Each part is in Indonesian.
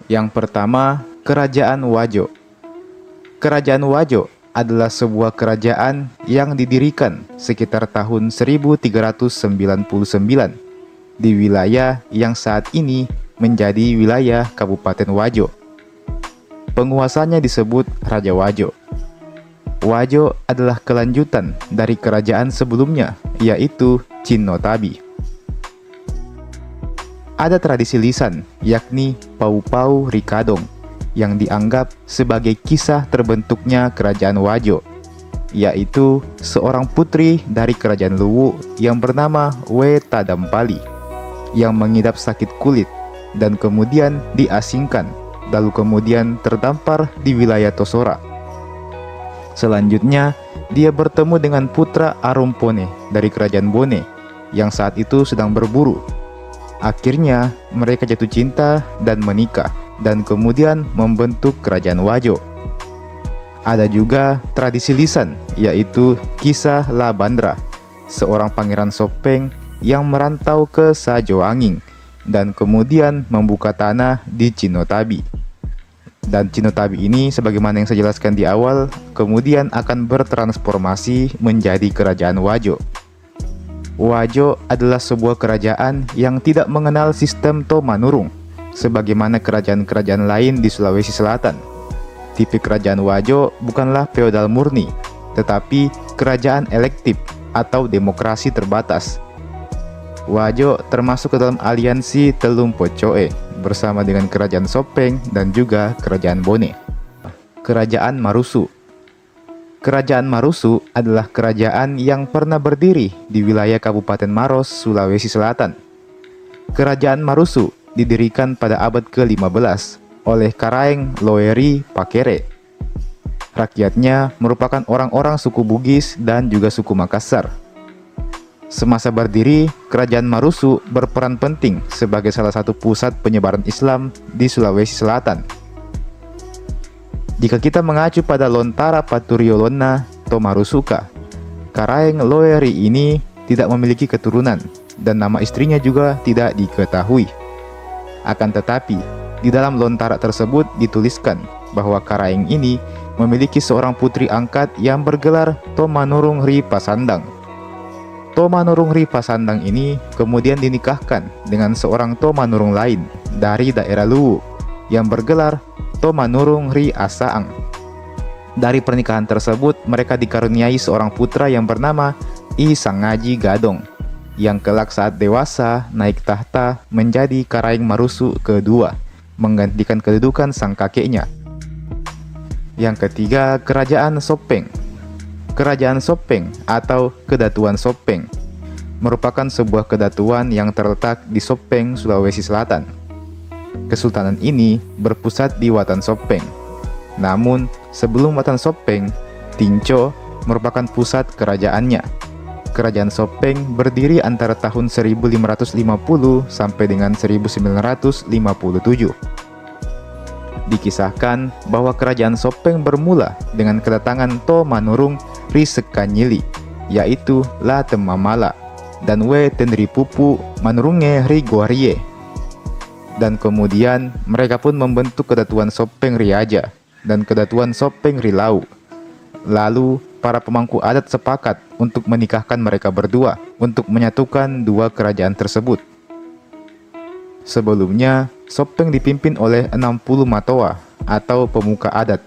Yang pertama, Kerajaan Wajo. Kerajaan Wajo adalah sebuah kerajaan yang didirikan sekitar tahun 1399 di wilayah yang saat ini menjadi wilayah Kabupaten Wajo. Penguasanya disebut Raja Wajo. Wajo adalah kelanjutan dari kerajaan sebelumnya, yaitu Chinnotabi. Ada tradisi lisan, yakni Pau-Pau Rikadong, yang dianggap sebagai kisah terbentuknya kerajaan Wajo, yaitu seorang putri dari kerajaan Luwu yang bernama Wetadampali, yang mengidap sakit kulit dan kemudian diasingkan, lalu kemudian terdampar di wilayah Tosora. Selanjutnya, dia bertemu dengan putra Arumpone dari kerajaan Bone, yang saat itu sedang berburu. Akhirnya, mereka jatuh cinta dan menikah, dan kemudian membentuk kerajaan Wajo. Ada juga tradisi lisan, yaitu kisah Labandra, seorang pangeran Sopeng yang merantau ke Sajoanging, dan kemudian membuka tanah di Chinnotabi. Dan Chinnotabi ini, sebagaimana yang saya jelaskan di awal, kemudian akan bertransformasi menjadi kerajaan Wajo. Wajo adalah sebuah kerajaan yang tidak mengenal sistem Tomanurung, sebagaimana kerajaan-kerajaan lain di Sulawesi Selatan. Tipe kerajaan Wajo bukanlah feodal murni, tetapi kerajaan elektif atau demokrasi terbatas. Wajo termasuk ke dalam aliansi Telung Pocoe bersama dengan kerajaan Sopeng dan juga kerajaan Bone. Kerajaan Marusu. Kerajaan Marusu adalah kerajaan yang pernah berdiri di wilayah Kabupaten Maros, Sulawesi Selatan. Kerajaan Marusu didirikan pada abad ke-15 oleh Karaeng Loeri Pakere. Rakyatnya merupakan orang-orang suku Bugis dan juga suku Makassar. Semasa berdiri, Kerajaan Marusu berperan penting sebagai salah satu pusat penyebaran Islam di Sulawesi Selatan. Jika kita mengacu pada Lontara Paturiolona Tomarusuka, Karaeng Loeri ini tidak memiliki keturunan dan nama istrinya juga tidak diketahui. Akan tetapi, di dalam lontara tersebut dituliskan bahwa Karaeng ini memiliki seorang putri angkat yang bergelar Tomanurung Ri Pasandang. Tomanurung Ri Pasandang ini kemudian dinikahkan dengan seorang Tomanurung lain dari daerah Luwu yang bergelar Tomanurung Ri Asaang. Dari pernikahan tersebut, mereka dikaruniai seorang putra yang bernama I Sangaji Gadong, yang kelak saat dewasa naik tahta menjadi Karaeng Marusu kedua, menggantikan kedudukan sang kakeknya. Yang ketiga, Kerajaan Sopeng. Kerajaan Sopeng atau Kedatuan Sopeng merupakan sebuah kedatuan yang terletak di Sopeng, Sulawesi Selatan. Kesultanan ini berpusat di Watan Sopeng. Namun, sebelum Watan Sopeng, Tinco merupakan pusat kerajaannya. Kerajaan Sopeng berdiri antara tahun 1550 sampai dengan 1957. Dikisahkan bahwa kerajaan Sopeng bermula dengan kedatangan Tomanurung Ri Sekanyili, yaitu La Temamala, dan We Tenripupu Manurunge Ri Goarie. Dan kemudian mereka pun membentuk Kedatuan Sopeng Riaja dan Kedatuan Sopeng Rilau. Lalu para pemangku adat sepakat untuk menikahkan mereka berdua untuk menyatukan dua kerajaan tersebut. Sebelumnya, Sopeng dipimpin oleh 60 matoa atau pemuka adat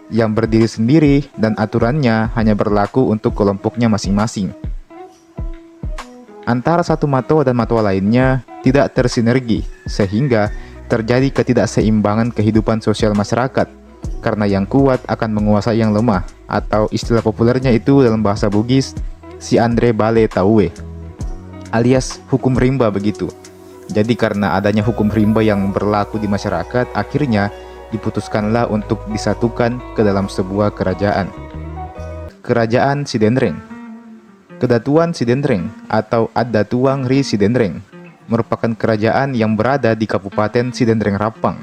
yang berdiri sendiri dan aturannya hanya berlaku untuk kelompoknya masing-masing. Antara satu matoa dan matoa lainnya tidak tersinergi, sehingga terjadi ketidakseimbangan kehidupan sosial masyarakat, karena yang kuat akan menguasai yang lemah, atau istilah populernya itu dalam bahasa Bugis, si Andre Bale Taue, alias hukum rimba begitu. Jadi karena adanya hukum rimba yang berlaku di masyarakat, akhirnya diputuskanlah untuk disatukan ke dalam sebuah kerajaan. Kerajaan Sidendreng. Kedatuan Sidendreng atau Addatuang Ri Sidendreng merupakan kerajaan yang berada di Kabupaten Sidendreng Rapang.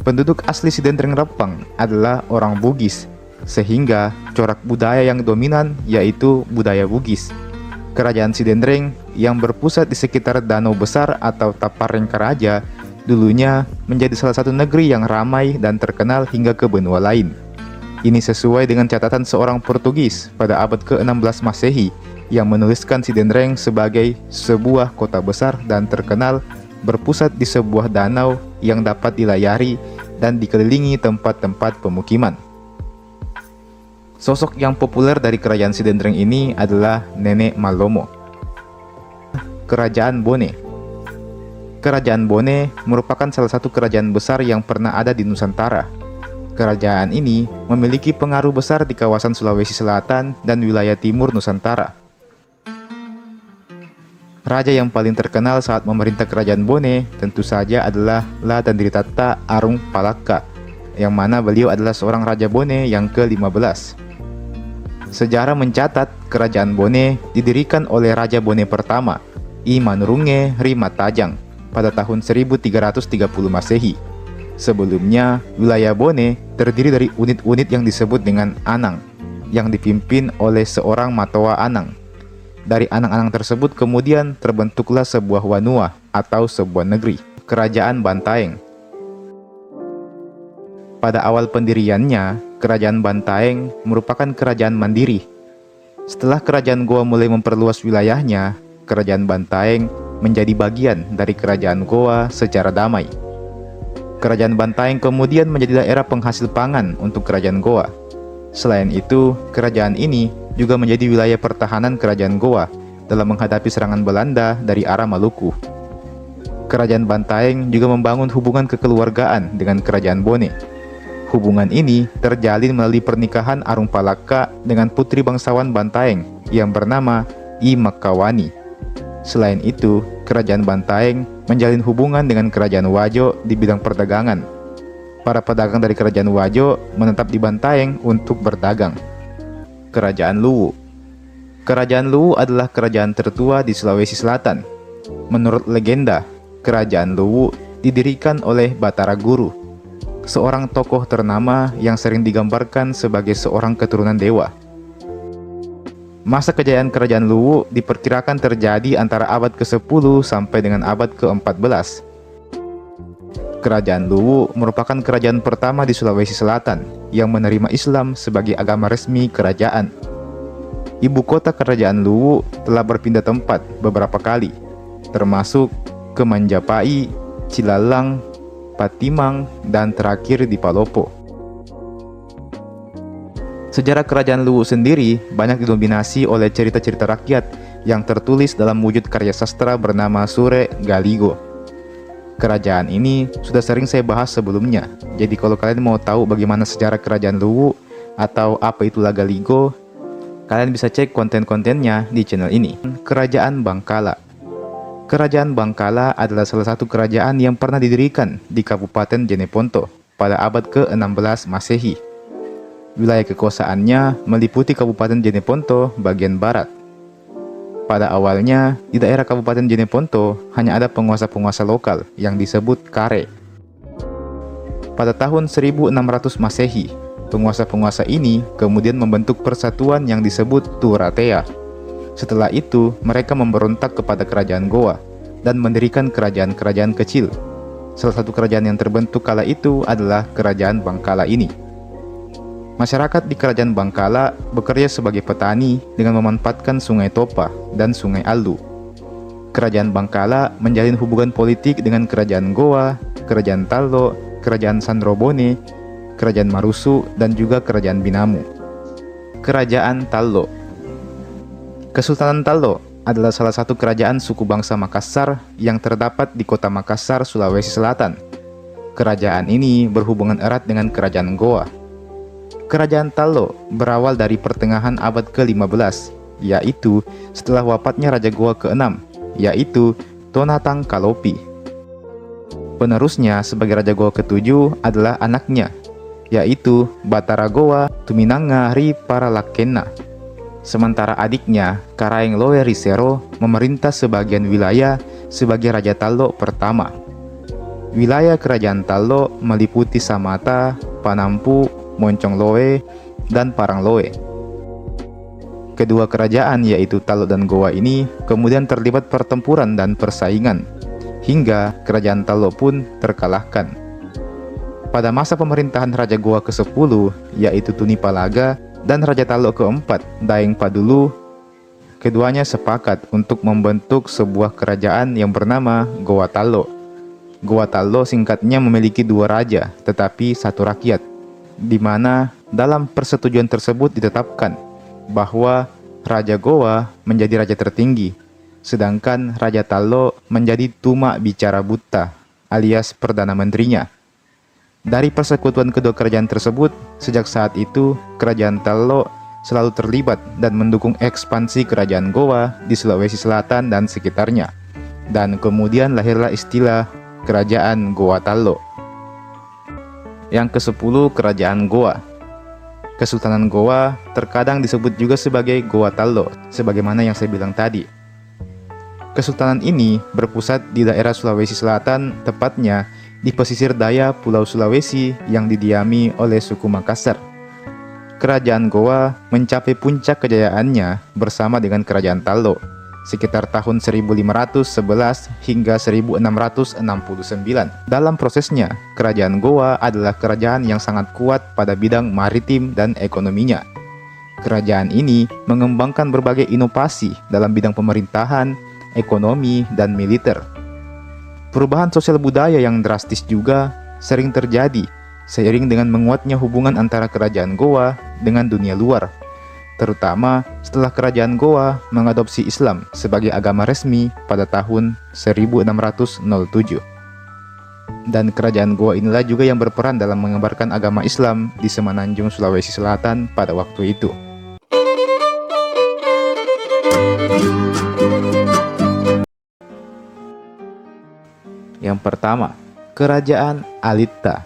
Penduduk asli Sidendreng Rapang adalah orang Bugis, sehingga corak budaya yang dominan yaitu budaya Bugis. Kerajaan Sidendreng yang berpusat di sekitar Danau Besar atau Tapareng Karaja dulunya menjadi salah satu negeri yang ramai dan terkenal hingga ke benua lain. Ini sesuai dengan catatan seorang Portugis pada abad ke-16 Masehi yang menuliskan Sidenreng sebagai sebuah kota besar dan terkenal berpusat di sebuah danau yang dapat dilayari dan dikelilingi tempat-tempat pemukiman. Sosok yang populer dari kerajaan Sidenreng ini adalah Nenek Malomo. Kerajaan Bone. Kerajaan Bone merupakan salah satu kerajaan besar yang pernah ada di Nusantara. Kerajaan ini memiliki pengaruh besar di kawasan Sulawesi Selatan dan wilayah timur Nusantara. Raja yang paling terkenal saat memerintah kerajaan Bone tentu saja adalah La Tandritata Arung Palaka, yang mana beliau adalah seorang Raja Bone yang ke-15. Sejarah mencatat kerajaan Bone didirikan oleh Raja Bone pertama, I Manurunge Rimatajang, pada tahun 1330 Masehi. Sebelumnya, wilayah Bone terdiri dari unit-unit yang disebut dengan Anang, yang dipimpin oleh seorang Matoa Anang. Dari Anang-Anang tersebut kemudian terbentuklah sebuah Wanua atau sebuah negeri, Kerajaan Bantaeng. Pada awal pendiriannya, Kerajaan Bantaeng merupakan kerajaan mandiri. Setelah Kerajaan Goa mulai memperluas wilayahnya, Kerajaan Bantaeng menjadi bagian dari Kerajaan Goa secara damai. Kerajaan Bantaeng kemudian menjadi daerah penghasil pangan untuk Kerajaan Goa. Selain itu, kerajaan ini juga menjadi wilayah pertahanan Kerajaan Goa dalam menghadapi serangan Belanda dari arah Maluku. Kerajaan Bantaeng juga membangun hubungan kekeluargaan dengan Kerajaan Bone. Hubungan ini terjalin melalui pernikahan Arung Palaka dengan putri bangsawan Bantaeng yang bernama I Makawani. Selain itu, Kerajaan Bantaeng menjalin hubungan dengan Kerajaan Wajo di bidang perdagangan. Para pedagang dari Kerajaan Wajo menetap di Bantaeng untuk berdagang. Kerajaan Luwu. Kerajaan Luwu adalah kerajaan tertua di Sulawesi Selatan. Menurut legenda, Kerajaan Luwu didirikan oleh Batara Guru, seorang tokoh ternama yang sering digambarkan sebagai seorang keturunan dewa. Masa kejayaan Kerajaan Luwu diperkirakan terjadi antara abad ke-10 sampai dengan abad ke-14. Kerajaan Luwu merupakan kerajaan pertama di Sulawesi Selatan yang menerima Islam sebagai agama resmi kerajaan. Ibu kota Kerajaan Luwu telah berpindah tempat beberapa kali, termasuk ke Manjapai, Cilalang, Patimang, dan terakhir di Palopo. Sejarah Kerajaan Luwu sendiri banyak didominasi oleh cerita-cerita rakyat yang tertulis dalam wujud karya sastra bernama Sure Galigo. Kerajaan ini sudah sering saya bahas sebelumnya, jadi kalau kalian mau tahu bagaimana sejarah Kerajaan Luwu atau apa itulah Galigo, kalian bisa cek konten-kontennya di channel ini. Kerajaan Bangkala. Kerajaan Bangkala adalah salah satu kerajaan yang pernah didirikan di Kabupaten Jeneponto pada abad ke-16 Masehi. Wilayah kekuasaannya meliputi Kabupaten Jeneponto bagian barat. Pada awalnya, di daerah Kabupaten Jeneponto hanya ada penguasa-penguasa lokal yang disebut Kare. Pada tahun 1600 Masehi, penguasa-penguasa ini kemudian membentuk persatuan yang disebut Turatea. Setelah itu, mereka memberontak kepada Kerajaan Goa dan mendirikan kerajaan-kerajaan kecil. Salah satu kerajaan yang terbentuk kala itu adalah Kerajaan Bangkala ini. Masyarakat di Kerajaan Bangkala bekerja sebagai petani dengan memanfaatkan Sungai Topa dan Sungai Aldu. Kerajaan Bangkala menjalin hubungan politik dengan Kerajaan Goa, Kerajaan Tallo, Kerajaan Sandrobone, Kerajaan Marusu, dan juga Kerajaan Binamu. Kerajaan Tallo. Kesultanan Tallo adalah salah satu kerajaan suku bangsa Makassar yang terdapat di kota Makassar, Sulawesi Selatan. Kerajaan ini berhubungan erat dengan Kerajaan Goa. Kerajaan Tallo berawal dari pertengahan abad ke-15, yaitu setelah wafatnya Raja Goa ke-6, yaitu Tonatang Kalopi. Penerusnya sebagai Raja Goa ke-7 adalah anaknya, yaitu Batara Goa Tuminanga Ri Paralakenna. Sementara adiknya, Karaeng Loe Risero, memerintah sebagian wilayah sebagai Raja Tallo pertama. Wilayah Kerajaan Tallo meliputi Samata, Panampu, Moncong Loe, dan Parang Loe. Kedua kerajaan yaitu Tallo dan Goa ini kemudian terlibat pertempuran dan persaingan, hingga kerajaan Tallo pun terkalahkan. Pada masa pemerintahan Raja Goa ke-10, yaitu Tunipalaga, dan Raja Tallo ke-4, Daeng Padulu, keduanya sepakat untuk membentuk sebuah kerajaan yang bernama Goa Tallo. Goa Tallo singkatnya memiliki dua raja, tetapi satu rakyat, di mana dalam persetujuan tersebut ditetapkan bahwa Raja Goa menjadi raja tertinggi, sedangkan Raja Tallo menjadi Tuma Bicara Buta alias Perdana Menterinya. Dari persekutuan kedua kerajaan tersebut, sejak saat itu Kerajaan Tallo selalu terlibat dan mendukung ekspansi Kerajaan Goa di Sulawesi Selatan dan sekitarnya. Dan kemudian lahirlah istilah Kerajaan Goa Tallo. Yang ke-10, Kerajaan Goa. Kesultanan Goa terkadang disebut juga sebagai Goa Tallo, sebagaimana yang saya bilang tadi. Kesultanan ini berpusat di daerah Sulawesi Selatan, tepatnya di pesisir daya Pulau Sulawesi yang didiami oleh suku Makassar. Kerajaan Goa mencapai puncak kejayaannya bersama dengan Kerajaan Tallo sekitar tahun 1511 hingga 1669. Dalam prosesnya, Kerajaan Goa adalah kerajaan yang sangat kuat pada bidang maritim dan ekonominya. Kerajaan ini mengembangkan berbagai inovasi dalam bidang pemerintahan, ekonomi, dan militer. Perubahan sosial budaya yang drastis juga sering terjadi seiring dengan menguatnya hubungan antara Kerajaan Goa dengan dunia luar, terutama setelah Kerajaan Goa mengadopsi Islam sebagai agama resmi pada tahun 1607. Dan Kerajaan Goa inilah juga yang berperan dalam menyebarkan agama Islam di Semenanjung Sulawesi Selatan pada waktu itu. Yang pertama, Kerajaan Alitta.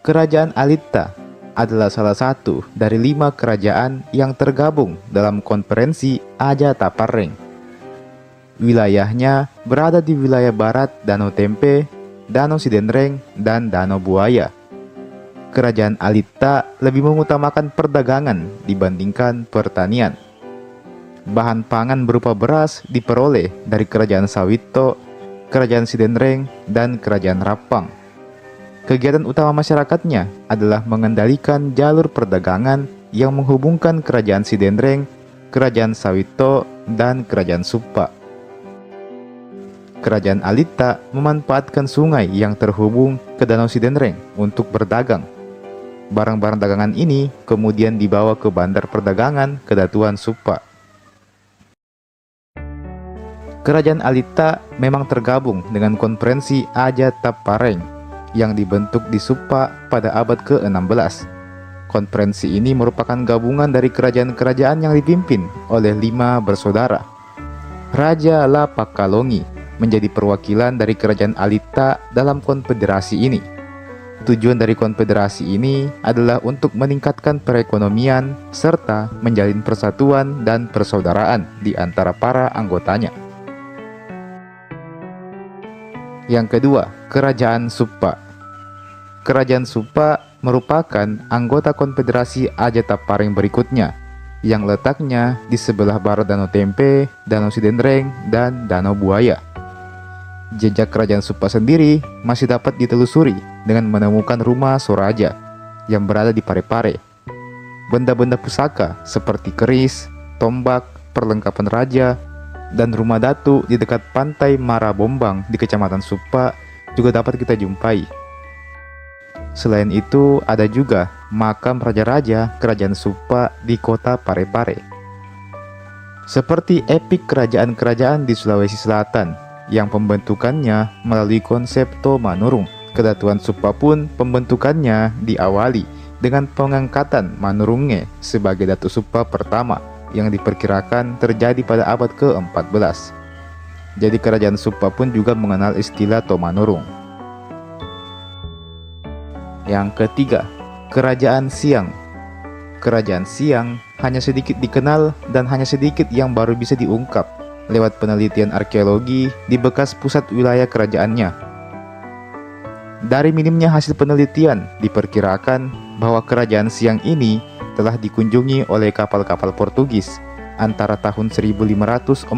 Kerajaan Alitta adalah salah satu dari 5 kerajaan yang tergabung dalam konferensi Aja Tapareng. Wilayahnya berada di wilayah barat Danau Tempe, Danau Sidenreng, dan Danau Buaya. Kerajaan Alitta lebih mengutamakan perdagangan dibandingkan pertanian. Bahan pangan berupa beras diperoleh dari Kerajaan Sawito, Kerajaan Sidenreng, dan Kerajaan Rapang. Kegiatan utama masyarakatnya adalah mengendalikan jalur perdagangan yang menghubungkan Kerajaan Sidenreng, Kerajaan Sawito, dan Kerajaan Supa. Kerajaan Alitta memanfaatkan sungai yang terhubung ke Danau Sidenreng untuk berdagang. Barang-barang dagangan ini kemudian dibawa ke bandar perdagangan Kedatuan Supa. Kerajaan Alitta memang tergabung dengan konferensi Aja Tapareng yang dibentuk di Supa pada abad ke-16. Konferensi ini merupakan gabungan dari kerajaan-kerajaan yang dipimpin oleh 5 bersaudara. Raja La Pakalongi menjadi perwakilan dari Kerajaan Alitta dalam konfederasi ini. Tujuan dari konfederasi ini adalah untuk meningkatkan perekonomian serta menjalin persatuan dan persaudaraan di antara para anggotanya. Yang kedua, Kerajaan Supa. Kerajaan Supa merupakan anggota konfederasi Aja Tapareng berikutnya, yang letaknya di sebelah barat Danau Tempe, Danau Sidenreng, dan Danau Buaya. Jejak Kerajaan Supa sendiri masih dapat ditelusuri dengan menemukan rumah Soraja yang berada di Parepare. Benda-benda pusaka seperti keris, tombak, perlengkapan raja, dan rumah datu di dekat pantai Marabombang di Kecamatan Supa juga dapat kita jumpai. Selain itu, ada juga makam raja-raja Kerajaan Supa di kota Parepare. Seperti epik kerajaan-kerajaan di Sulawesi Selatan yang pembentukannya melalui konsep Tomanurung, Kedatuan Supa pun pembentukannya diawali dengan pengangkatan Manurunge sebagai Datu Supa pertama yang diperkirakan terjadi pada abad ke-14. Jadi Kerajaan Supa pun juga mengenal istilah Tomanurung. Yang ketiga, Kerajaan Siang. Kerajaan Siang hanya sedikit dikenal dan hanya sedikit yang baru bisa diungkap lewat penelitian arkeologi di bekas pusat wilayah kerajaannya. Dari minimnya hasil penelitian, diperkirakan bahwa Kerajaan Siang ini telah dikunjungi oleh kapal-kapal Portugis antara tahun 1542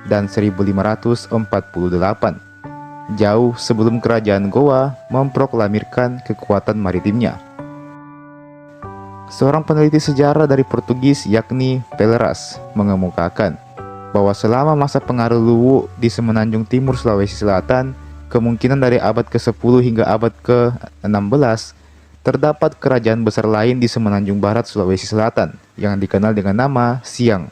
dan 1548, jauh sebelum kerajaan Gowa memproklamirkan kekuatan maritimnya. Seorang peneliti sejarah dari Portugis yakni Pelleras mengemukakan bahwa selama masa pengaruh Luwu di semenanjung timur Sulawesi Selatan, kemungkinan dari abad ke-10 hingga abad ke-16, terdapat kerajaan besar lain di semenanjung barat Sulawesi Selatan yang dikenal dengan nama Siang.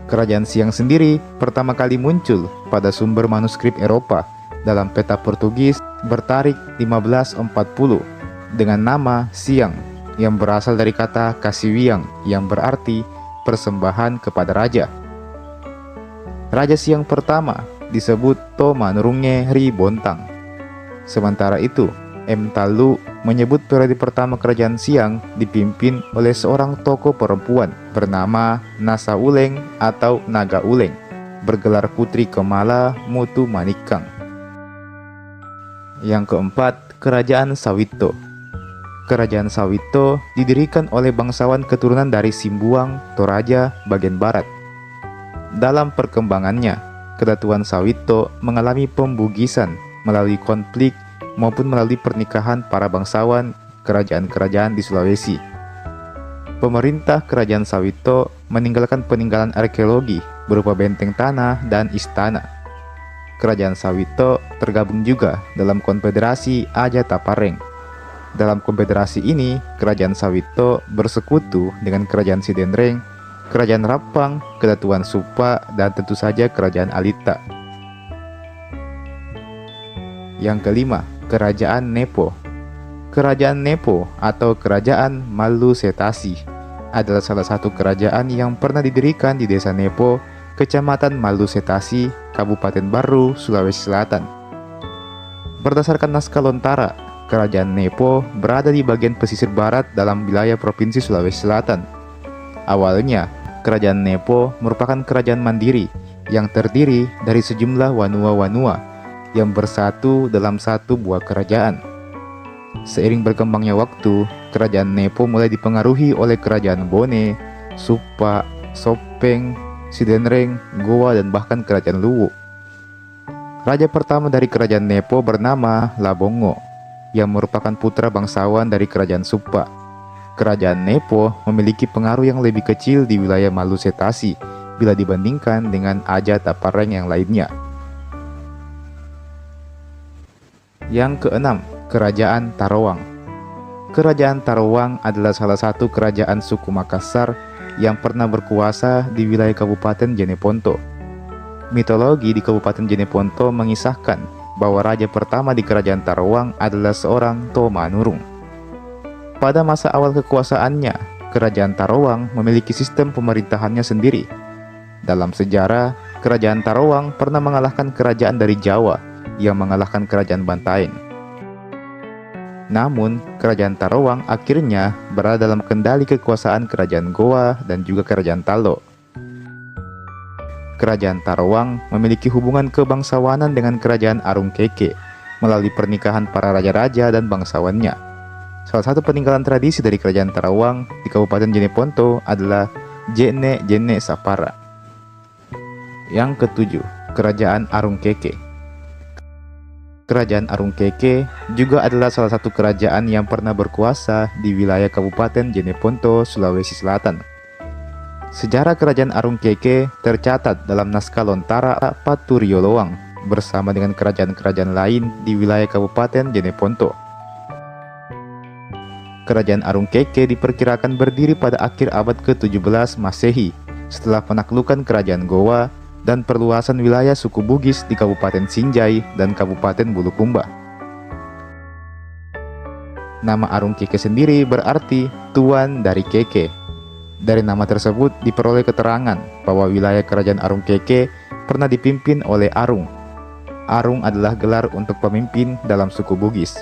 Kerajaan Siang sendiri pertama kali muncul pada sumber manuskrip Eropa dalam peta Portugis bertarik 1540 dengan nama Siang yang berasal dari kata Kasiwiang yang berarti persembahan kepada raja. Raja Siang pertama disebut Tomanurunge Ri Bontang. Sementara itu, M. Talu menyebut periode pertama kerajaan Siang dipimpin oleh seorang tokoh perempuan bernama Nasa Uleng atau Naga Uleng, bergelar Putri Kemala Mutu Manikang. Yang keempat, Kerajaan Sawito. Kerajaan Sawito didirikan oleh bangsawan keturunan dari Simbuang, Toraja, bagian barat. Dalam perkembangannya, Kedatuan Sawito mengalami pembugisan melalui konflik maupun melalui pernikahan para bangsawan kerajaan-kerajaan di Sulawesi. Pemerintah Kerajaan Sawito meninggalkan peninggalan arkeologi berupa benteng tanah dan istana. Kerajaan Sawito tergabung juga dalam Konfederasi Aja Tapareng. Dalam konfederasi ini, Kerajaan Sawito bersekutu dengan Kerajaan Sidenreng, Kerajaan Rapang, Kedatuan Supa, dan tentu saja Kerajaan Alita. Yang kelima, Kerajaan Nepo. Kerajaan Nepo atau Kerajaan Malusetasi adalah salah satu kerajaan yang pernah didirikan di Desa Nepo, Kecamatan Malusetasi, Kabupaten Baru, Sulawesi Selatan. Berdasarkan naskah Lontara, Kerajaan Nepo berada di bagian pesisir barat dalam wilayah Provinsi Sulawesi Selatan. Awalnya, Kerajaan Nepo merupakan kerajaan mandiri yang terdiri dari sejumlah wanua-wanua yang bersatu dalam satu buah kerajaan. Seiring berkembangnya waktu, Kerajaan Nepo mulai dipengaruhi oleh Kerajaan Bone, Supa, Sopeng, Sidenreng, Goa, dan bahkan Kerajaan Luwu. Raja pertama dari Kerajaan Nepo bernama Labongo, yang merupakan putra bangsawan dari Kerajaan Supa. Kerajaan Nepo memiliki pengaruh yang lebih kecil di wilayah Malusetasi bila dibandingkan dengan Aja Tapareng yang lainnya. Yang keenam, Kerajaan Tarawang. Kerajaan Tarawang adalah salah satu kerajaan suku Makassar yang pernah berkuasa di wilayah Kabupaten Jeneponto. Mitologi di Kabupaten Jeneponto mengisahkan bahwa raja pertama di Kerajaan Tarawang adalah seorang Tomanurung. Pada masa awal kekuasaannya, Kerajaan Tarawang memiliki sistem pemerintahannya sendiri. Dalam sejarah, Kerajaan Tarawang pernah mengalahkan kerajaan dari Jawa yang mengalahkan Kerajaan Bantaeng. Namun, Kerajaan Tarawang akhirnya berada dalam kendali kekuasaan Kerajaan Goa dan juga Kerajaan Talo. Kerajaan Tarawang memiliki hubungan kebangsawanan dengan Kerajaan Arung Keke melalui pernikahan para raja-raja dan bangsawannya. Salah satu peninggalan tradisi dari Kerajaan Tarawang di Kabupaten Jeneponto adalah Jene Jene Sapara. Yang ketujuh, Kerajaan Arung Keke. Kerajaan Arung Keke juga adalah salah satu kerajaan yang pernah berkuasa di wilayah Kabupaten Jeneponto, Sulawesi Selatan. Sejarah Kerajaan Arung Keke tercatat dalam naskah Lontara Paturioloang bersama dengan kerajaan-kerajaan lain di wilayah Kabupaten Jeneponto. Kerajaan Arung Keke diperkirakan berdiri pada akhir abad ke-17 Masehi setelah penaklukan Kerajaan Goa dan perluasan wilayah suku Bugis di Kabupaten Sinjai dan Kabupaten Bulukumba. Nama Arung Keke sendiri berarti Tuan dari Keke. Dari nama tersebut diperoleh keterangan bahwa wilayah Kerajaan Arung Keke pernah dipimpin oleh Arung. Arung adalah gelar untuk pemimpin dalam suku Bugis.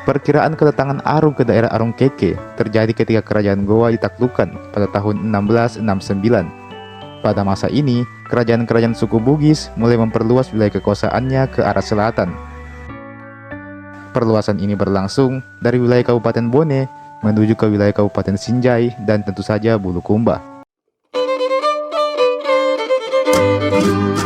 Perkiraan kedatangan Arung ke daerah Arung Keke terjadi ketika Kerajaan Goa ditaklukkan pada tahun 1669. Pada masa ini, kerajaan-kerajaan suku Bugis mulai memperluas wilayah kekuasaannya ke arah selatan. Perluasan ini berlangsung dari wilayah Kabupaten Bone menuju ke wilayah Kabupaten Sinjai dan tentu saja Bulukumba. Thank you.